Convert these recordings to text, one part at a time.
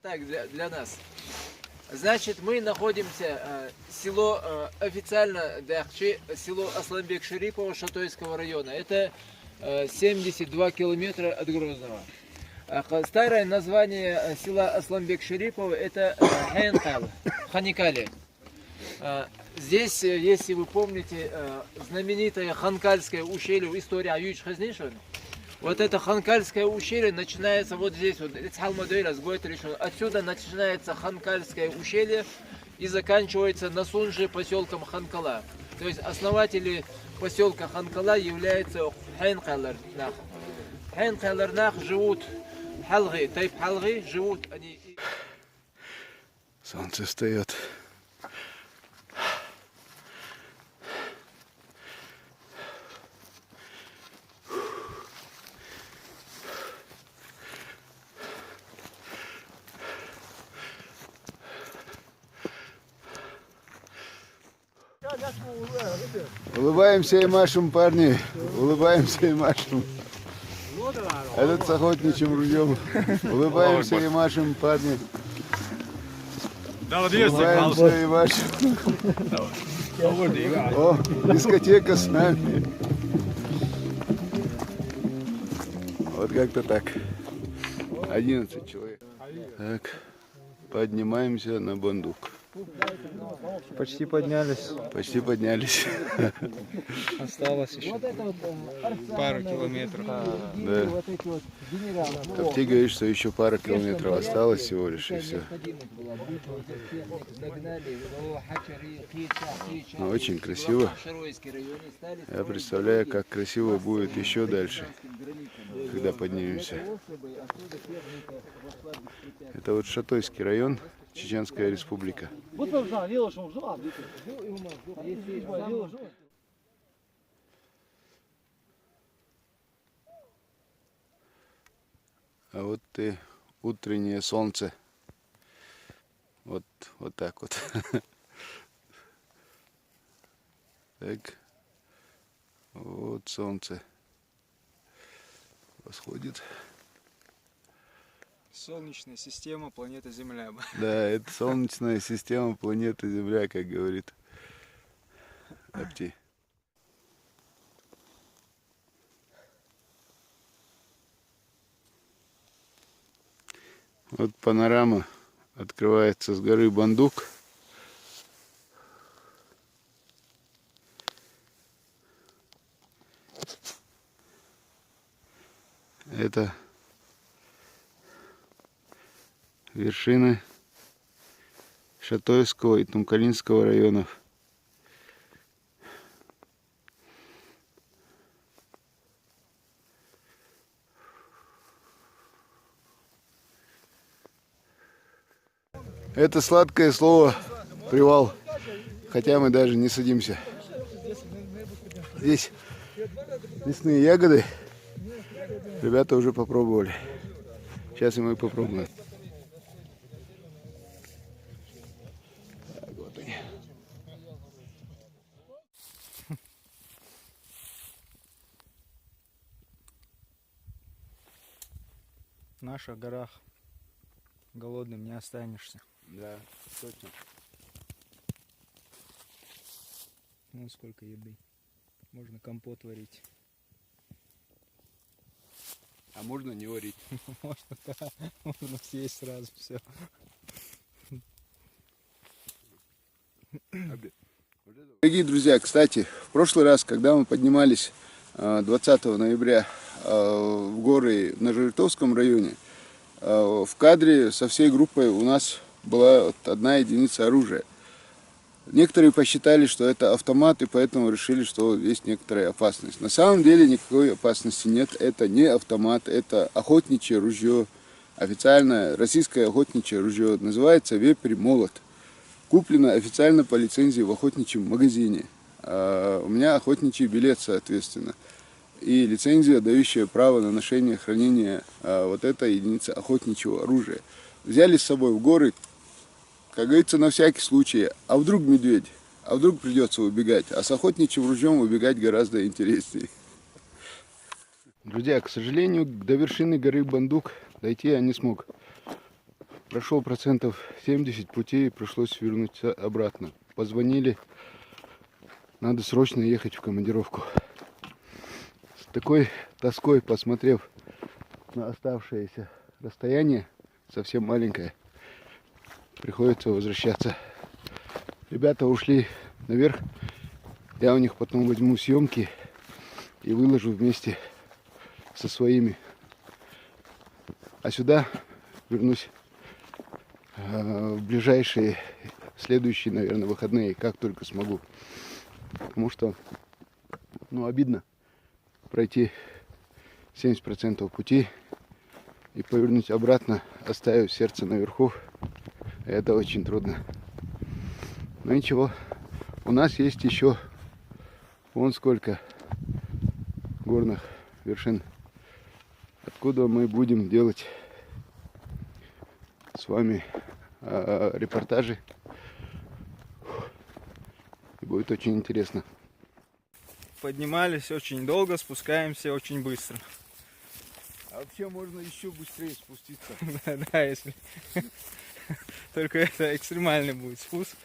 Так, для нас. Значит, мы находимся, село официально Дахчи, село Асланбек-Шарипово Шатойского района. Это 72 километра от Грозного. Старое название села Асланбек-Шарипово это Хэнкал, Ханикали. Здесь, если вы помните, знаменитое Ханкальское ущелье, история Аюч Хазнишин. Вот это Ханкальское ущелье начинается вот здесь, вот, отсюда начинается Ханкальское ущелье и заканчивается на Сунже поселком Ханкала. То есть основатели поселка Ханкала являются Хэнкаларнах. Хэнкаларнах живут Халги, тайп Халги, живут они... Солнце встает. Улыбаемся и машем, парни. Улыбаемся и машем. Этот с охотничьим ружьем. Улыбаемся и машем, парни. Улыбаемся и машем. О, дискотека с нами. Вот как-то так. 11 человек. Так, поднимаемся на бандук. Почти поднялись. Почти поднялись. Осталось еще пару километров. Да. А ты говоришь, что еще пара километров осталось всего лишь, и все. Но очень красиво. Я представляю, как красиво будет еще дальше, когда поднимемся. Это вот Шатойский район, Чеченская республика. А вот и утреннее солнце. Вот так вот. Так. Вот солнце восходит. Солнечная система, планета Земля. Да, это солнечная система планеты Земля, как говорит Апти. Вот панорама открывается с горы Бандук. Это вершины Шатойского и Тумкалинского районов. Это сладкое слово привал, хотя мы даже не садимся. Здесь лесные ягоды. Ребята уже попробовали. Сейчас и мы попробуем. Так, вот они. В наших горах голодным не останешься. Да, точно. Ну сколько еды. Можно компот варить. А можно не варить. Можно, да. Можно съесть сразу все. Дорогие друзья, кстати, в прошлый раз, когда мы поднимались 20 ноября в горы на Жиртовском районе, в кадре со всей группой у нас была вот одна единица оружия. Некоторые посчитали, что это автомат, и поэтому решили, что есть некоторая опасность. На самом деле никакой опасности нет. Это не автомат, это охотничье ружье. Официальное российское охотничье ружье. Называется «Вепрь молот». Куплено официально по лицензии в охотничьем магазине. У меня охотничий билет, соответственно. И лицензия, дающая право на ношение, хранение вот этой единицы охотничьего оружия. Взяли с собой в горы, как говорится, на всякий случай. А вдруг медведь? А вдруг придется убегать? А с охотничьим ружьем убегать гораздо интереснее. Друзья, к сожалению, до вершины горы Бандук дойти я не смог. Прошел процентов 70 пути и пришлось вернуться обратно. Позвонили, надо срочно ехать в командировку. С такой тоской, посмотрев на оставшееся расстояние, совсем маленькое, приходится возвращаться. Ребята ушли наверх, я у них потом возьму съемки и выложу вместе со своими. А сюда вернусь в ближайшие, следующие, наверное, выходные, как только смогу. Потому что, обидно пройти 70% пути и повернуть обратно, оставив сердце наверху. Это очень трудно. Но ничего, у нас есть еще вон сколько горных вершин, откуда мы будем делать с вами репортажи. И будет очень интересно. Поднимались очень долго, спускаемся очень быстро. А вообще можно еще быстрее спуститься. Да, если... Только это экстремальный будет спуск.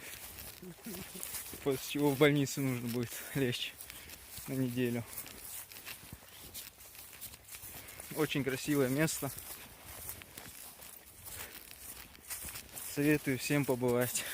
После чего в больницу нужно будет лечь на неделю. Очень красивое место. Советую всем побывать.